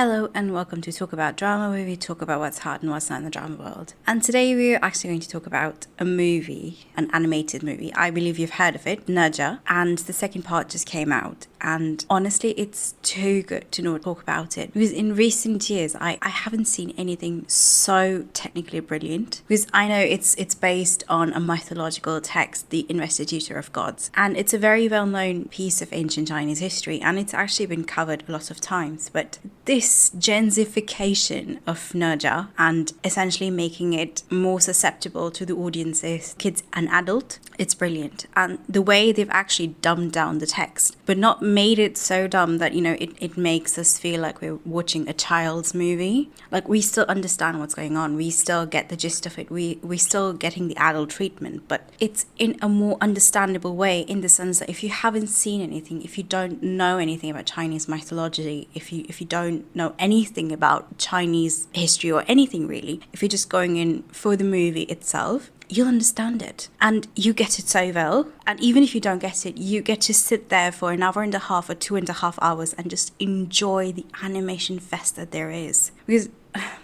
Hello and welcome to Talk About Drama, where we talk about what's hot and what's not in the drama world. And today we're actually going to talk about a movie, an animated movie. I believe you've heard of it, Ne Zha, and the second part just came out. And honestly, it's too good to not talk about it. Because in recent years, I haven't seen anything so technically brilliant. Because I know it's based on a mythological text, the Investiture of Gods. And it's a very well-known piece of ancient Chinese history. And it's actually been covered a lot of times. But this gensification of Ne Zha and essentially making it more susceptible to the audiences, kids and adult, it's brilliant. And the way they've actually dumbed down the text, but not made it so dumb that, it makes us feel like we're watching a child's movie. Like, we still understand what's going on. We still get the gist of it. We're still getting the adult treatment, but it's in a more understandable way, in the sense that if you haven't seen anything, if you don't know anything about Chinese mythology, if you don't know anything about Chinese history or anything really, if you're just going in for the movie itself, you'll understand it. And you get it so well. And even if you don't get it, you get to sit there for an hour and a half or 2.5 hours and just enjoy the animation fest that there is. Because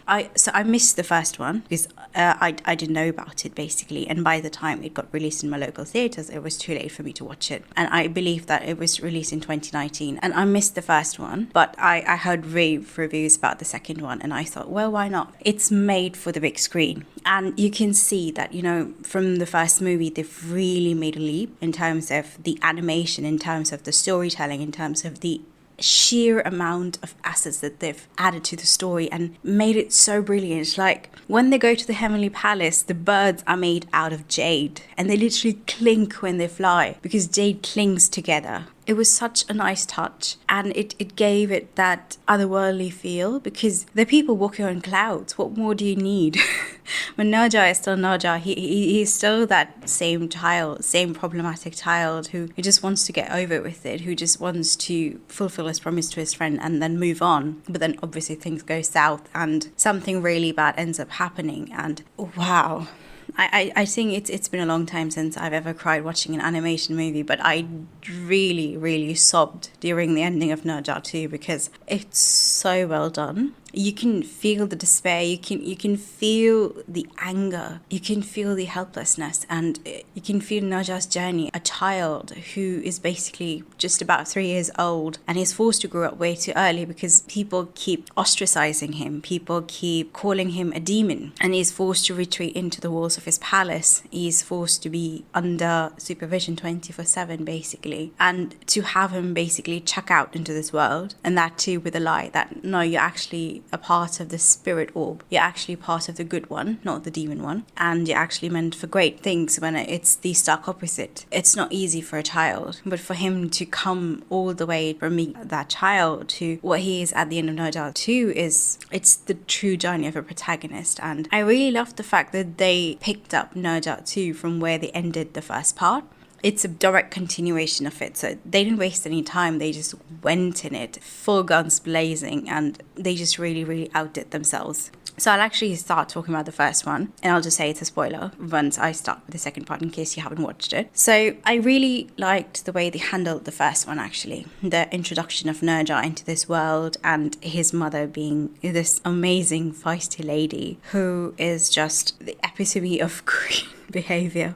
I missed the first one because I didn't know about it basically, and by the time it got released in my local theatres, it was too late for me to watch it. And I believe that it was released in 2019, and I missed the first one, but I heard rave reviews about the second one, and I thought, well, why not? It's made for the big screen, and you can see that, from the first movie, they've really made a leap in terms of the animation, in terms of the storytelling, in terms of the sheer amount of assets that they've added to the story and made it so brilliant. Like, when they go to the Heavenly Palace, the birds are made out of jade and they literally clink when they fly because jade clings together. It was such a nice touch, and it gave it that otherworldly feel, because the people walking on clouds. What more do you need? But Ne Zha is still Ne Zha. He's still that same child, same problematic child who just wants to get over with it, who just wants to fulfill his promise to his friend and then move on. But then obviously things go south and something really bad ends up happening, and wow. I think it's been a long time since I've ever cried watching an animation movie, but I really, really sobbed during the ending of Ne Zha 2 because it's so well done. You can feel the despair, you can feel the anger, you can feel the helplessness, and you can feel Ne Zha's journey. A child who is basically just about 3 years old and is forced to grow up way too early because people keep ostracizing him, people keep calling him a demon, and he's forced to retreat into the walls of his palace. He's forced to be under supervision 24/7 basically, and to have him basically check out into this world, and that too with a lie that no, you're actually a part of the spirit orb. You're actually part of the good one, not the demon one. And you're actually meant for great things, when it's the stark opposite. It's not easy for a child, but for him to come all the way from being that child to what he is at the end of Ne Zha 2 it's the true journey of a protagonist. And I really love the fact that they picked up Ne Zha 2 from where they ended the first part. It's a direct continuation of it, so they didn't waste any time. They just went in it full guns blazing, and they just really, really outdid themselves. So I'll actually start talking about the first one, and I'll just say it's a spoiler once I start with the second part in case you haven't watched it. So I really liked the way they handled the first one, actually. The introduction of Ne Zha into this world, and his mother being this amazing feisty lady who is just the epitome of green behavior.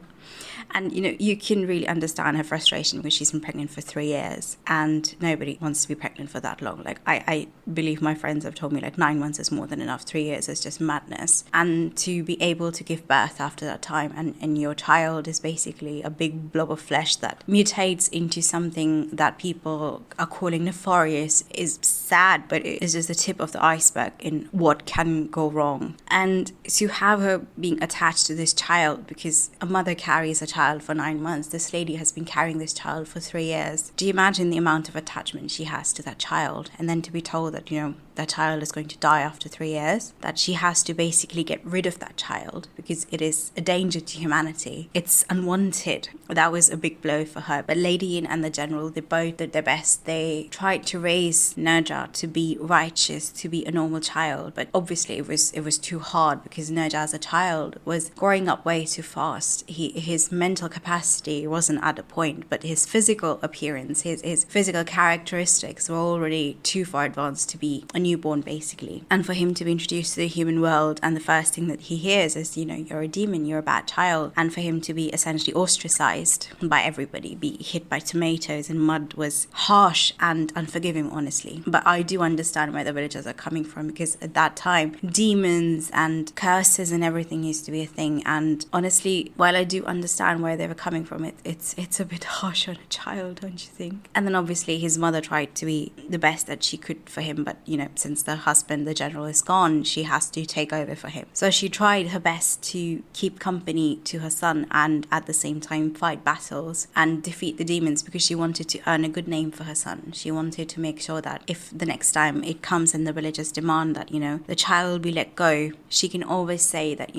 And, you can really understand her frustration because she's been pregnant for 3 years and nobody wants to be pregnant for that long. Like, I believe my friends have told me, 9 months is more than enough. 3 years is just madness. And to be able to give birth after that time, and your child is basically a big blob of flesh that mutates into something that people are calling nefarious, is sad, but it is just the tip of the iceberg in what can go wrong. And to have her being attached to this child, because a mother carries a child for 9 months. This lady has been carrying this child for 3 years. Do you imagine the amount of attachment she has to that child? And then to be told that, that child is going to die after 3 years, that she has to basically get rid of that child because it is a danger to humanity. It's unwanted. that was a big blow for her. But Lady Yin and the general, they both did their best. They tried to raise Ne Zha to be righteous, to be a normal child, but obviously it was too hard because Ne Zha as a child was growing up way too fast. His mental capacity wasn't at a point, but his physical appearance, his physical characteristics were already too far advanced to be a newborn, basically. And for him to be introduced to the human world, and the first thing that he hears is, you're a demon, you're a bad child, and for him to be essentially ostracized by everybody, be hit by tomatoes and mud, was harsh and unforgiving, honestly. But I do understand where the villagers are coming from, because at that time, demons and curses and everything used to be a thing. And honestly, while I do understand where they were coming from, it's a bit harsh on a child, don't you think? And then obviously his mother tried to be the best that she could for him, but since the husband, the general, is gone, she has to take over for him. So she tried her best to keep company to her son and at the same time fight battles and defeat the demons, because she wanted to earn a good name for her son. She wanted to make sure that if the next time it comes and the villagers demand that, the child be let go, she can always say that,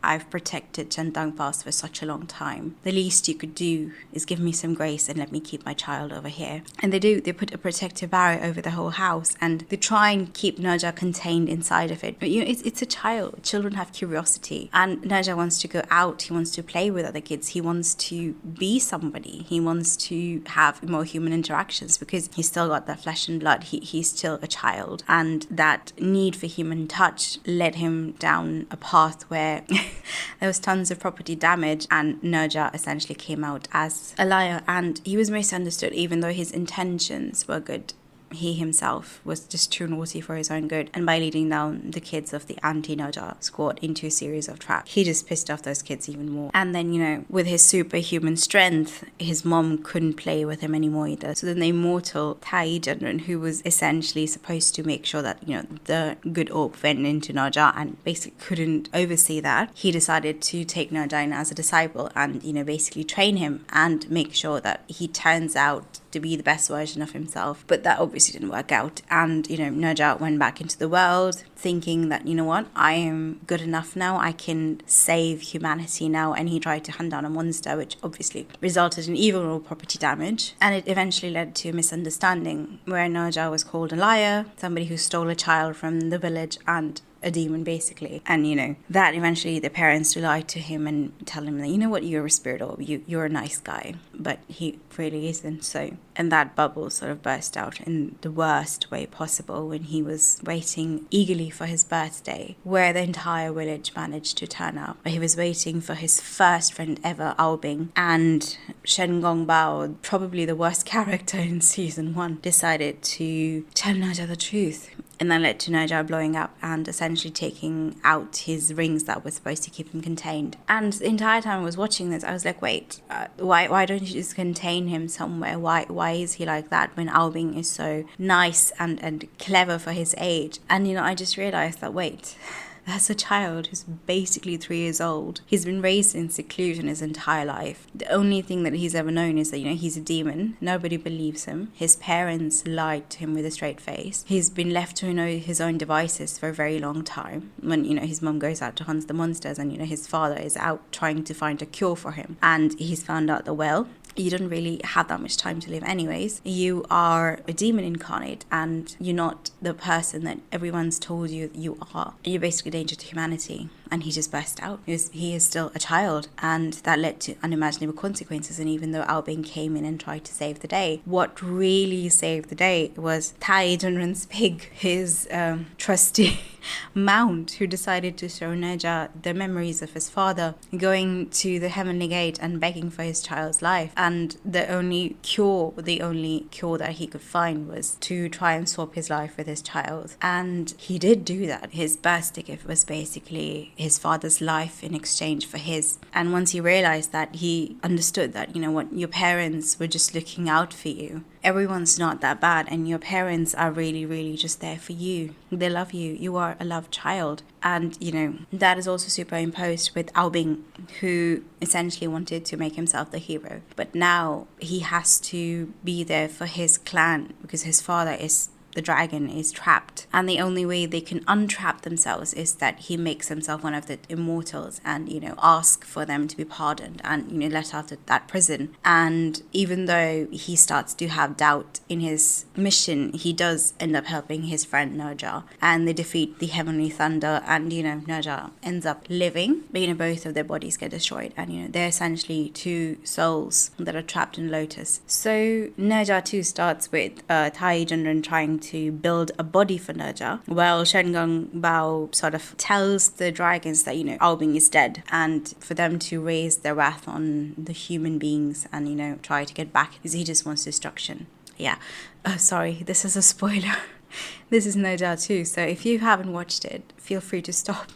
I've protected Chantang Pass for such a long time. The least you could do is give me some grace and let me keep my child over here. And they do. They put a protective barrier over the whole house, and they try and keep Ne Zha contained inside of it. But it's a child. Children have curiosity, and Ne Zha wants to go out. He wants to play with other kids. He wants to be somebody. He wants to have more human interactions, because he's still got that flesh and blood. He's still a child, and that need for human touch led him down a path where there was tons of property damage, and Ne Zha essentially came out as a liar, and he was misunderstood. Even though his intentions were good, he himself was just too naughty for his own good, and by leading down the kids of the anti-Ne Zha squad into a series of traps, he just pissed off those kids even more. And then, with his superhuman strength, his mom couldn't play with him anymore either. So then the immortal Tai Zhenren, who was essentially supposed to make sure that, the good orb went into Ne Zha and basically couldn't oversee that, he decided to take Ne Zha in as a disciple and, basically train him and make sure that he turns out to be the best version of himself. But that obviously didn't work out, and Ne Zha went back into the world thinking that, what, I am good enough now, I can save humanity now. And he tried to hunt down a monster, which obviously resulted in even more property damage, and it eventually led to a misunderstanding where Ne Zha was called a liar, somebody who stole a child from the village, and a demon, basically. And that eventually the parents lied to him and tell him that, what, you're a spirit orb, you're a nice guy, but he really isn't. So, and that bubble sort of burst out in the worst way possible when he was waiting eagerly for his birthday, where the entire village managed to turn up. He was waiting for his first friend ever, Aobing, and Shen Gongbao, probably the worst character in season 1, decided to tell Ne Zha the truth. And that led to Ne Zha blowing up and essentially taking out his rings that were supposed to keep him contained. And the entire time I was watching this, I was like, wait, why don't you just contain him somewhere? Why is he like that when Aobing is so nice and clever for his age? And, I just realized that, wait, that's a child who's basically 3 years old. He's been raised in seclusion his entire life. The only thing that he's ever known is that, he's a demon. Nobody believes him. His parents lied to him with a straight face. He's been left to his own devices for a very long time. When, his mum goes out to hunt the monsters, and, his father is out trying to find a cure for him. And he's found out that, well, you don't really have that much time to live anyways. You are a demon incarnate, and you're not the person that everyone's told you are. You're basically a danger to humanity. And he just burst out. He is still a child, and that led to unimaginable consequences. And even though Aobing came in and tried to save the day, what really saved the day was Tai Zhenren's pig, his trusty mount, who decided to show Ne Zha the memories of his father, going to the heavenly gate and begging for his child's life. And the only cure that he could find was to try and swap his life with his child. And he did do that. His birthday gift was basically his father's life in exchange for his. And once he realized that, he understood that, your parents were just looking out for you. Everyone's not that bad, and your parents are really, really just there for you. They love you. You are a loved child. And, that is also superimposed with Aobing, who essentially wanted to make himself the hero. But now he has to be there for his clan, because his father is the dragon is trapped. And the only way they can untrap themselves is that he makes himself one of the immortals and, ask for them to be pardoned and, let out of that prison. And even though he starts to have doubt in his mission, he does end up helping his friend Ne Zha, and they defeat the heavenly thunder, and, Ne Zha ends up living, but, both of their bodies get destroyed, and, they're essentially two souls that are trapped in Lotus. So Ne Zha 2 starts with Tai Junren trying to build a body for Ne Zha, while Shen Gong Bao sort of tells the dragons that, Aobing is dead, and for them to raise their wrath on the human beings and, try to get back, because he just wants destruction. Yeah. Sorry, this is a spoiler. This is Ne Zha 2, so if you haven't watched it, feel free to stop.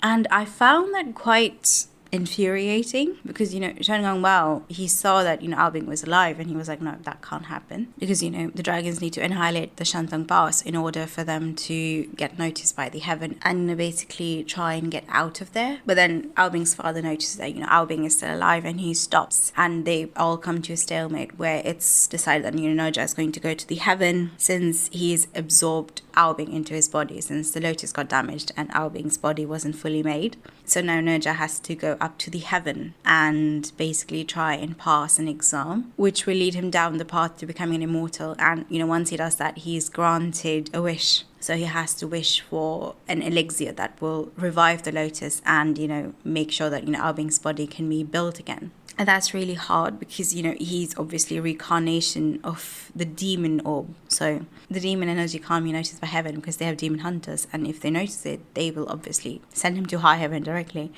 And I found that quite infuriating because, Shen Gong Bao, he saw that, Aobing was alive, and he was like, no, that can't happen because, the dragons need to annihilate the Shantang Pass in order for them to get noticed by the heaven and basically try and get out of there. But then Aobing's father notices that, Aobing is still alive, and he stops, and they all come to a stalemate where it's decided that, Ne Zha is going to go to the heaven since he's absorbed Aobing into his body, since the lotus got damaged and Aobing's body wasn't fully made. So now Ne Zha has to go up to the heaven and basically try and pass an exam, which will lead him down the path to becoming an immortal. And, once he does that, he's granted a wish. So he has to wish for an elixir that will revive the lotus and, make sure that, Aobing's body can be built again. And that's really hard because, he's obviously a reincarnation of the demon orb. So the demon energy can't be noticed by heaven because they have demon hunters. And if they notice it, they will obviously send him to high heaven directly.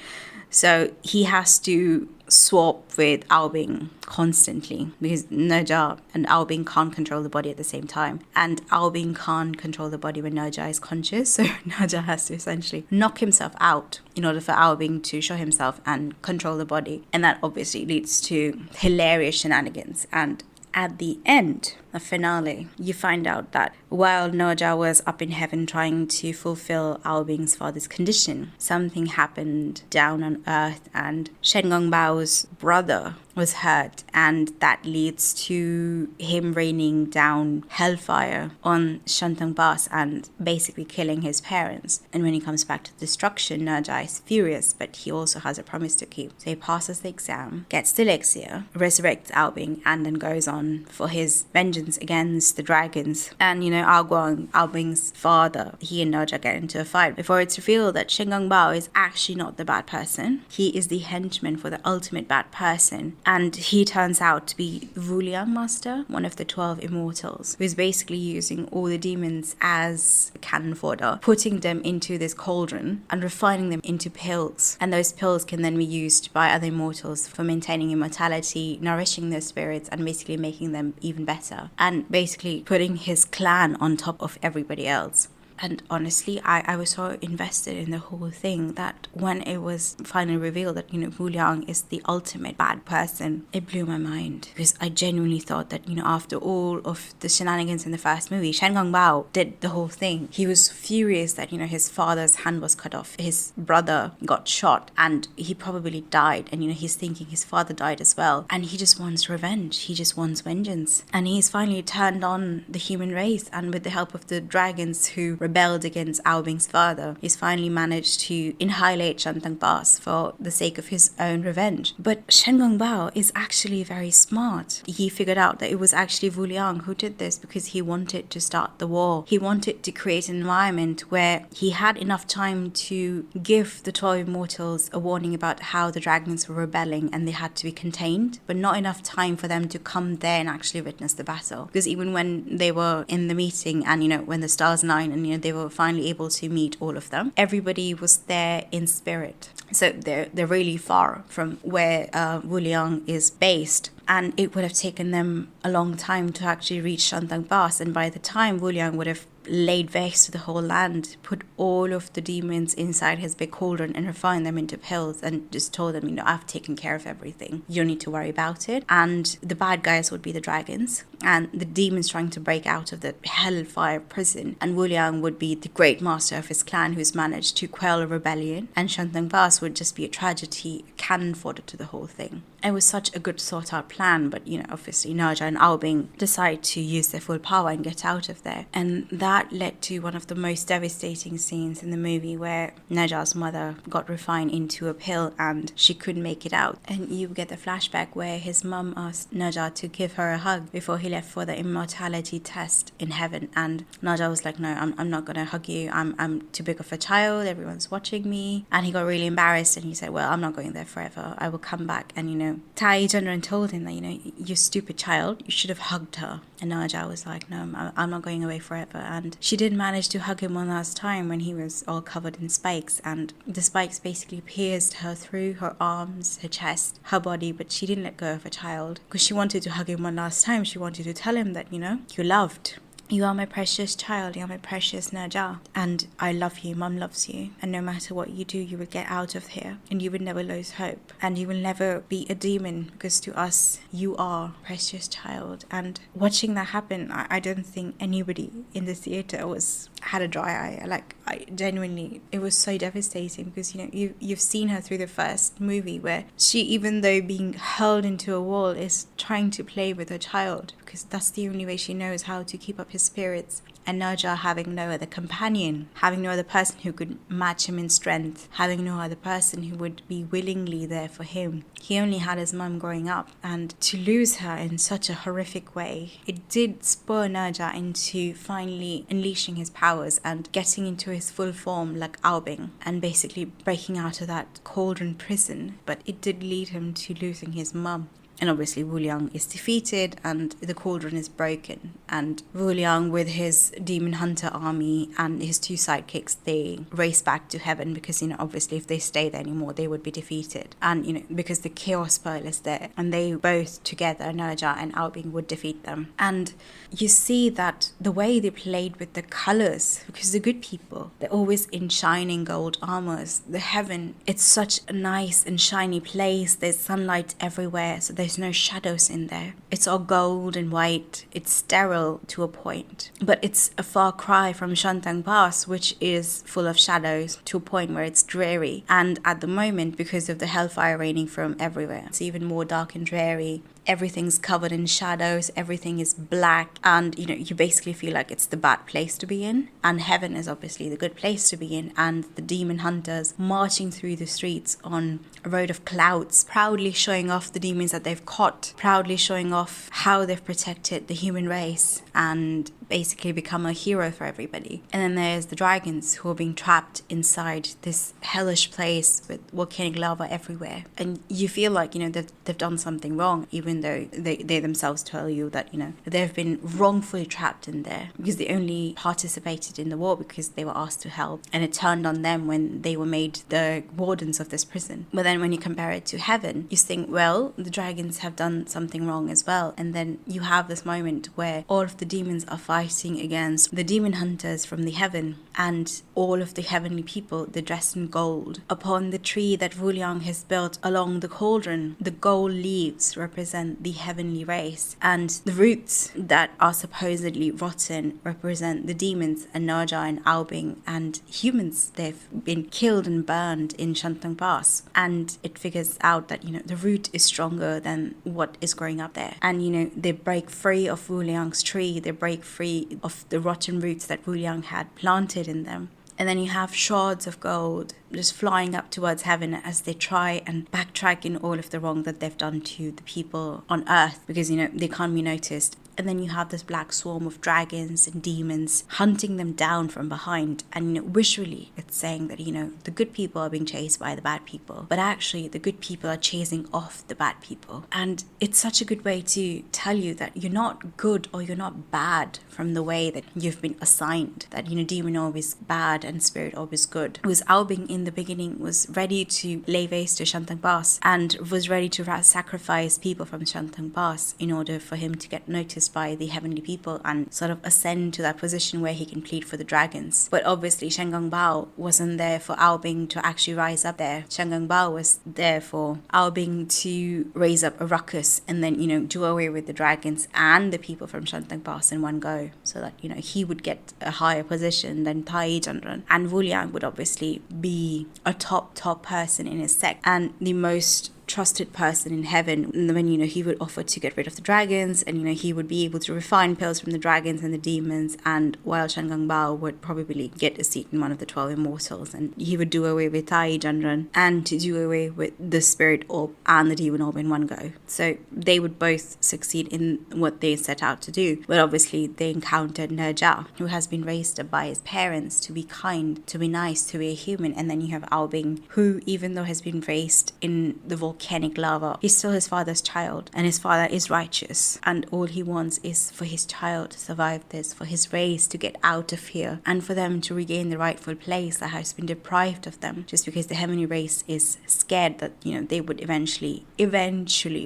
So he has to swap with Aobing constantly because Ne Zha and Aobing can't control the body at the same time. And Aobing can't control the body when Ne Zha is conscious. So Ne Zha has to essentially knock himself out in order for Aobing to show himself and control the body. And that obviously leads to hilarious shenanigans. And at the end, the finale, you find out that while Ne Zha was up in heaven trying to fulfill Aobing's father's condition, something happened down on earth, and Shen Gong Bao's brother was hurt, and that leads to him raining down hellfire on Shantang Pass and basically killing his parents. And when he comes back to destruction, Ne Zha is furious, but he also has a promise to keep. So he passes the exam, gets the elixir, resurrects Aobing, and then goes on for his vengeance against the dragons. And, Aobing's father, he and Ne Zha get into a fight before it's revealed that Shen Gong Bao is actually not the bad person. He is the henchman for the ultimate bad person. And he turns out to be Wu Liang Master, one of the 12 immortals, who's basically using all the demons as cannon fodder, putting them into this cauldron and refining them into pills. And those pills can then be used by other immortals for maintaining immortality, nourishing their spirits, and basically making them even better. And basically putting his clan on top of everybody else. And honestly, I was so invested in the whole thing that when it was finally revealed that, Wu Liang is the ultimate bad person, it blew my mind. Because I genuinely thought that, after all of the shenanigans in the first movie, Shen Gong Bao did the whole thing. He was furious that, his father's hand was cut off. His brother got shot and he probably died. And, he's thinking his father died as well. And he just wants revenge. He just wants vengeance. And he's finally turned on the human race. And with the help of the dragons who rebelled against Aobing's father, he's finally managed to annihilate Shantang Pass for the sake of his own revenge. But Shen Gong Bao is actually very smart. He figured out that it was actually Wu Liang who did this because he wanted to start the war. He wanted to create an environment where he had enough time to give the 12 immortals a warning about how the dragons were rebelling and they had to be contained, but not enough time for them to come there and actually witness the battle. Because even when they were in the meeting and, when the stars align and, they were finally able to meet all of them, everybody was there in spirit. So they're really far from where Wu Liang is based. And it would have taken them a long time to actually reach Shantang Pass. And by the time Wu Liang would have laid waste to the whole land, put all of the demons inside his big cauldron and refined them into pills and just told them, I've taken care of everything. You don't need to worry about it. And the bad guys would be the dragons. and the demons trying to break out of the hellfire prison, and Wu Liang would be the great master of his clan who's managed to quell a rebellion, and Shantang Vas would just be a tragedy, cannon fodder to the whole thing. It was such a good thought out plan, but obviously Ne Zha and Ao Bing decide to use their full power and get out of there, and that led to one of the most devastating scenes in the movie, where Ne Zha's mother got refined into a pill and she couldn't make it out, and you get the flashback where his mum asked Ne Zha to give her a hug before he left for the immortality test in heaven, and Ne Zha was like, no, I'm not gonna hug you, I'm too big of a child, everyone's watching me, and he got really embarrassed and he said, well, I'm not going there forever, I will come back. And Tai Zhenren told him that, you stupid child, you should have hugged her. And Ne Zha was like, no, I'm not going away forever. And she did manage to hug him one last time when he was all covered in spikes, and the spikes basically pierced her through her arms, her chest, her body, but she didn't let go of her child because she wanted to hug him one last time. She wanted to tell him that, you're loved. You are my precious child, you are my precious Ne Zha, and I love you, Mum loves you, and no matter what you do, you will get out of here, and you will never lose hope, and you will never be a demon, because to us, you are precious child. And watching that happen, I don't think anybody in the theatre had a dry eye. I genuinely, it was so devastating, because you've seen her through the first movie where she, even though being hurled into a wall, is trying to play with her child, because that's the only way she knows how to keep up his spirits. And Ne Zha having no other companion, having no other person who could match him in strength, having no other person who would be willingly there for him. He only had his mum growing up, and to lose her in such a horrific way, it did spur Ne Zha into finally unleashing his powers and getting into his full form like Ao Bing, and basically breaking out of that cauldron prison. But it did lead him to losing his mum. And obviously Wu Liang is defeated and the cauldron is broken. And Wu Liang, with his demon hunter army and his two sidekicks, they race back to heaven because, obviously if they stay there anymore, they would be defeated. And, because the chaos pearl is there, and they both together, Ne Zha and Ao Bing, would defeat them. And you see that the way they played with the colors, because the good people, they're always in shining gold armors. The heaven, it's such a nice and shiny place. There's sunlight everywhere, so there's no shadows in there. It's all gold and white. It's sterile to a point, but it's a far cry from Shantang Pass, which is full of shadows to a point where it's dreary. And at the moment, because of the hellfire raining from everywhere, it's even more dark and dreary. Everything's covered in shadows, everything is black, and you basically feel like it's the bad place to be in, and heaven is obviously the good place to be in. And the demon hunters marching through the streets on a road of clouds, proudly showing off the demons that they've caught, proudly showing off how they've protected the human race and basically become a hero for everybody. And then there's the dragons who are being trapped inside this hellish place with volcanic lava everywhere, and you feel like they've done something wrong, even though they themselves tell you that they've been wrongfully trapped in there because they only participated in the war because they were asked to help, and it turned on them when they were made the wardens of this prison. But then when you compare it to heaven, you think, well, the dragons have done something wrong as well. And then you have this moment where all of the demons are fighting against the demon hunters from the heaven, and all of the heavenly people, they're dressed in gold. Upon the tree that Wu Liang has built along the cauldron, the gold leaves represent the heavenly race, and the roots that are supposedly rotten represent the demons and Ne Zha and Ao Bing and humans. They've been killed and burned in Shantang Pass, and it figures out that the root is stronger than what is growing up there. And they break free of Wu Liang's tree, they break free of the rotten roots that Wu Liang had planted in them. And then you have shards of gold just flying up towards heaven as they try and backtrack in all of the wrong that they've done to the people on earth, because they can't be noticed. And then you have this black swarm of dragons and demons hunting them down from behind. And visually it's saying that the good people are being chased by the bad people, but actually the good people are chasing off the bad people. And it's such a good way to tell you that you're not good or you're not bad from the way that you've been assigned, that demon always bad and spirit always good. Because Ao Bing in the beginning was ready to lay waste to Shantang Pass and was ready to sacrifice people from Shantang Pass in order for him to get noticed raised by the heavenly people and sort of ascend to that position where he can plead for the dragons. But obviously Shen Gong Bao wasn't there for Ao Bing to actually rise up there. Shen Gong Bao was there for Ao Bing to raise up a ruckus and then, do away with the dragons and the people from Shantang Pass in one go, so that, he would get a higher position than Tai Chandran. And Wu Liang would obviously be a top person in his sect and the most trusted person in heaven when he would offer to get rid of the dragons, and he would be able to refine pills from the dragons and the demons, and while Shen Gong Bao would probably get a seat in one of the 12 immortals, and he would do away with Tai Chandran and to do away with the spirit orb and the demon orb in one go. So they would both succeed in what they set out to do. But obviously they encountered Ne Zha, who has been raised up by his parents to be kind, to be nice, to be a human, and then you have Ao Bing, who even though has been raised in the volcanic lava, he's still his father's child, and his father is righteous, and all he wants is for his child to survive this, for his race to get out of here, and for them to regain the rightful place that has been deprived of them, just because the heavenly race is scared that they would eventually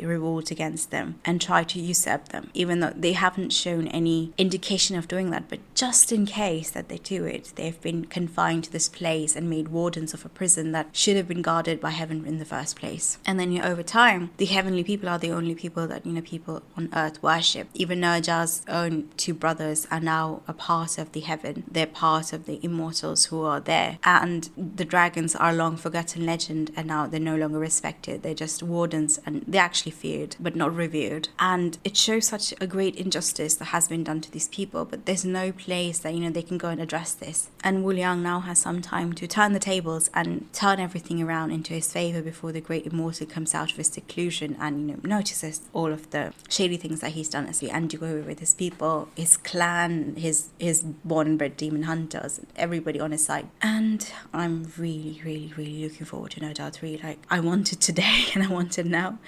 revolt against them and try to usurp them, even though they haven't shown any indication of doing that. But just in case that they do it, they've been confined to this place and made wardens of a prison that should have been guarded by heaven in the first place. And then over time, the heavenly people are the only people that people on earth worship. Even Ne Zha's own two brothers are now a part of the heaven. They're part of the immortals who are there. And the dragons are a long forgotten legend, and now they're no longer respected. They're just wardens, and they're actually feared but not revered. And it shows such a great injustice that has been done to these people, but there's no place that they can go and address this. And Wu Liang now has some time to turn the tables and turn everything around into his favor before the great immortal comes out of his seclusion and notices all of the shady things that he's done and do away with his people, his clan, his born-bred demon hunters, everybody on his side. And I'm really looking forward to Ne Zha 3. I want it today and I want it now.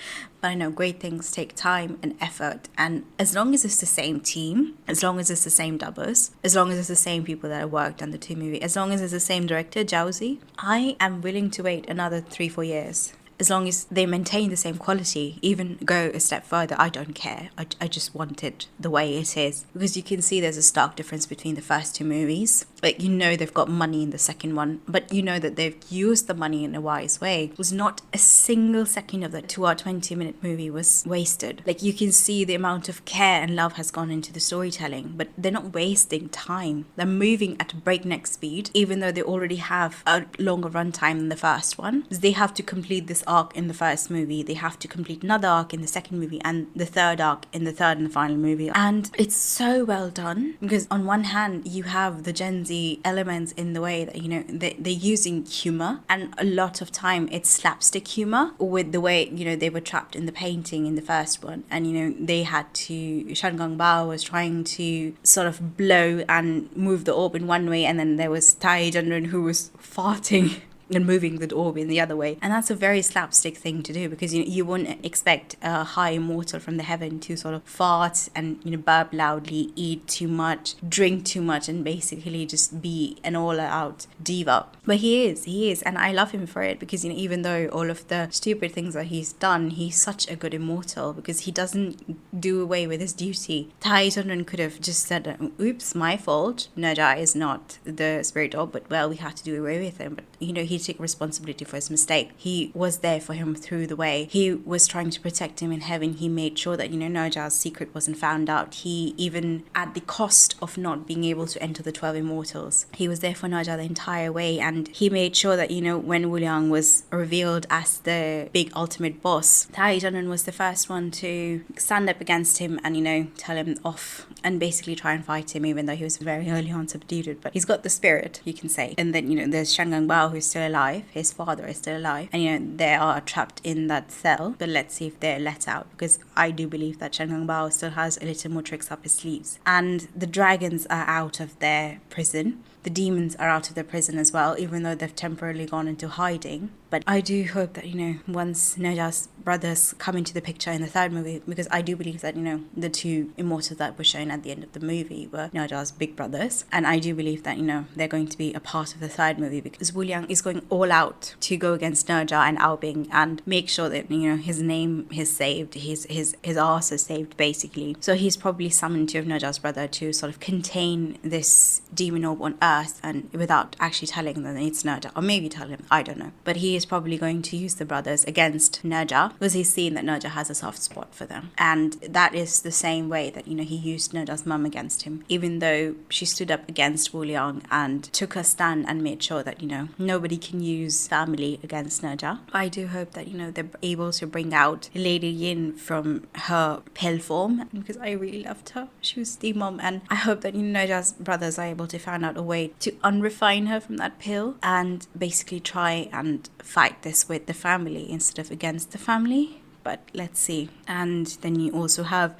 But I know great things take time and effort, and as long as it's the same team, as long as it's the same dubbers, as long as it's the same people that have worked on the two movies, as long as it's the same director, Zhao, I am willing to wait another 3-4 years. As long as they maintain the same quality, even go a step further, I don't care. I just want it the way it is. Because you can see there's a stark difference between the first two movies. They've got money in the second one, but that they've used the money in a wise way. It was not a single second of the 2-hour 20-minute movie was wasted. You can see the amount of care and love has gone into the storytelling, but they're not wasting time. They're moving at a breakneck speed, even though they already have a longer runtime than the first one. They have to complete this arc in the first movie, they have to complete another arc in the second movie, and the third arc in the third and the final movie. And it's so well done, because on one hand you have the Gen Z elements in the way that they're using humor, and a lot of time it's slapstick humor with the way they were trapped in the painting in the first one, and they had to, Shen Gong Bao was trying to sort of blow and move the orb in one way, and then there was Tai Chandran who was farting and moving the orb in the other way. And that's a very slapstick thing to do, because you wouldn't expect a high immortal from the heaven to sort of fart and burp loudly, eat too much, drink too much, and basically just be an all-out diva. But he is, and I love him for it, because even though all of the stupid things that he's done, he's such a good immortal, because he doesn't do away with his duty. Tai Chandran could have just said, oops, my fault, Ne Zha is not the spirit orb, but well, we had to do away with him. But he took responsibility for his mistake. He was there for him through the way. He was trying to protect him in heaven. He made sure that Ne Zha's secret wasn't found out. He, even at the cost of not being able to enter the 12 immortals, he was there for Ne Zha the entire way. And he made sure that when Wu Liang was revealed as the big ultimate boss, Tai Chandran was the first one to stand up against him and tell him off and basically try and fight him, even though he was very early on subdued. But he's got the spirit, you can say. And then there's Shen Gong Bao, who's still alive. His father is still alive, and they are trapped in that cell. But let's see if they're let out, because I do believe that Shen Gong Bao still has a little more tricks up his sleeves. And the dragons are out of their prison. The demons are out of their prison as well, even though they've temporarily gone into hiding. But I do hope that, once Ne Zha's brothers come into the picture in the third movie, because I do believe that, the two immortals that were shown at the end of the movie were Ne Zha's big brothers. And I do believe that, they're going to be a part of the third movie, because Wu Liang is going all out to go against Ne Zha and Ao Bing and make sure that, his name is saved, his arse is saved, basically. So he's probably summoned two of Ne Zha's brother to sort of contain this demon orb on Earth, and without actually telling them it's Ne Zha, or maybe tell him, I don't know. But he is probably going to use the brothers against Ne Zha, because he's seen that Ne Zha has a soft spot for them. And that is the same way that, he used Ne Zha's mum against him, even though she stood up against Wu Liang and took her stand and made sure that, nobody can use family against Ne Zha. I do hope that, they're able to bring out Lady Yin from her pill form, because I really loved her. She was the mom, and I hope that, Ne Zha's brothers are able to find out a way to unrefine her from that pill and basically try and fight this with the family instead of against the family. But let's see. And then you also have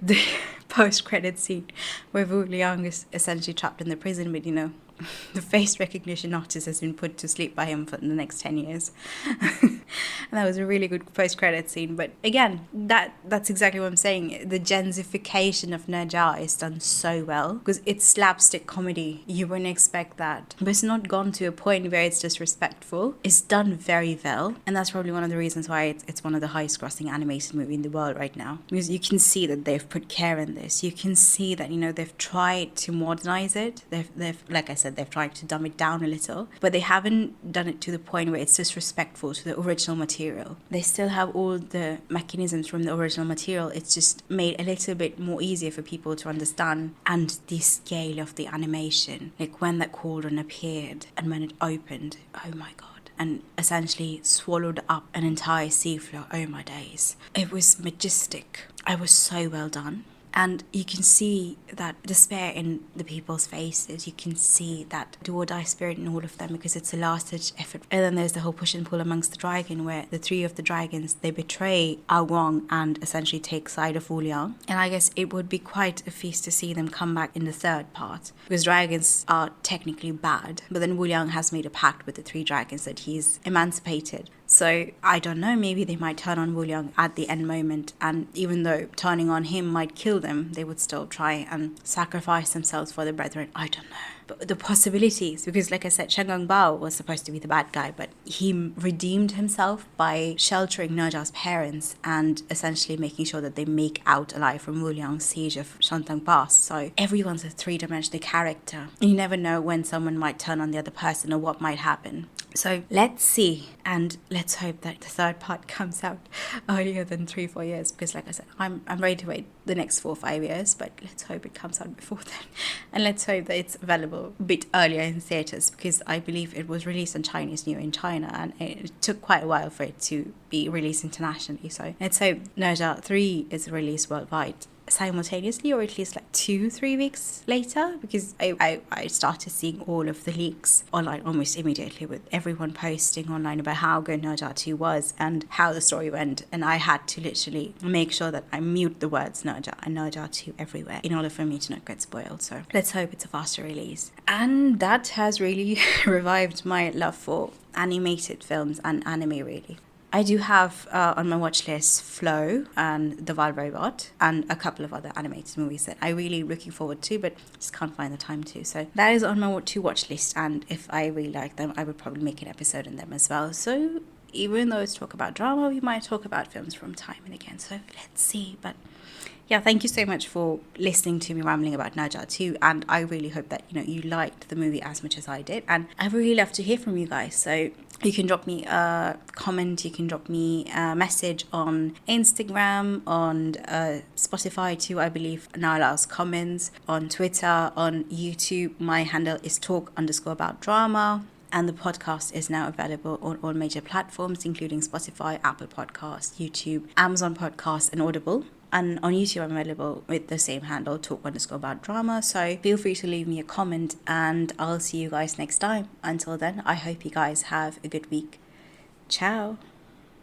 the post-credit scene where Wu Liang is essentially trapped in the prison, but the face recognition artist has been put to sleep by him for the next 10 years. And that was a really good post-credit scene. But again, that's exactly what I'm saying. The gensification of Ne Zha is done so well, because it's slapstick comedy. You wouldn't expect that. But it's not gone to a point where it's disrespectful. It's done very well. And that's probably one of the reasons why it's one of the highest grossing animated movies in the world right now. Because you can see that they've put care in this. You can see that, they've tried to modernize it. They've like I said, they've tried to dumb it down a little, but they haven't done it to the point where it's disrespectful to the original material. They still have all the mechanisms from the original material. It's just made a little bit more easier for people to understand. And the scale of the animation, like when that cauldron appeared and when it opened, oh my god, and essentially swallowed up an entire seafloor, oh my days. It was majestic. It was so well done. And you can see that despair in the people's faces. You can see that do or die spirit in all of them, because it's a last-ditch effort. And then there's the whole push and pull amongst the dragon, where the three of the dragons, they betray Ao Guang and essentially take side of Wu Liang. And I guess it would be quite a feast to see them come back in the third part, because dragons are technically bad. But then Wu Liang has made a pact with the three dragons that he's emancipated. So I don't know, maybe they might turn on Wu Liang at the end moment, and even though turning on him might kill them, they would still try and sacrifice themselves for their brethren. I don't know. But the possibilities, because like I said, Shen Gongbao was supposed to be the bad guy, but he redeemed himself by sheltering Ne Zha's parents and essentially making sure that they make out alive from Wu Liang's siege of Shantang Pass. So everyone's a three-dimensional character. You never know when someone might turn on the other person or what might happen. So let's see, and let's hope that the third part comes out earlier than 3-4 years, because like I said, I'm ready to wait the next 4 or 5 years, but let's hope it comes out before then. And let's hope that it's available a bit earlier in theatres, because I believe it was released on Chinese New Year in China, and it took quite a while for it to be released internationally. So let's hope Ne Zha 3 is released worldwide simultaneously, or at least like 2-3 weeks later, because I started seeing all of the leaks online almost immediately, with everyone posting online about how good Ne Zha 2 was and how the story went, and I had to literally make sure that I mute the words Ne Zha and Ne Zha 2 everywhere in order for me to not get spoiled. So let's hope it's a faster release. And that has really revived my love for animated films and anime, really. I do have on my watch list Flow and The Wild Robot and a couple of other animated movies that I'm really looking forward to, but just can't find the time to. So that is on my to-watch list, and if I really like them, I would probably make an episode on them as well. So even though it's talk about drama, we might talk about films from time and again. So let's see. But yeah, thank you so much for listening to me rambling about Ne Zha 2, and I really hope that you liked the movie as much as I did, and I really love to hear from you guys. So you can drop me a comment, you can drop me a message on Instagram, on Spotify too, I believe now allows comments, on Twitter, on YouTube. My handle is talk_about-drama. And the podcast is now available on all major platforms, including Spotify, Apple Podcasts, YouTube, Amazon Podcasts, and Audible. And on YouTube, I'm available with the same handle, talk_about-drama. So feel free to leave me a comment, and I'll see you guys next time. Until then, I hope you guys have a good week. Ciao.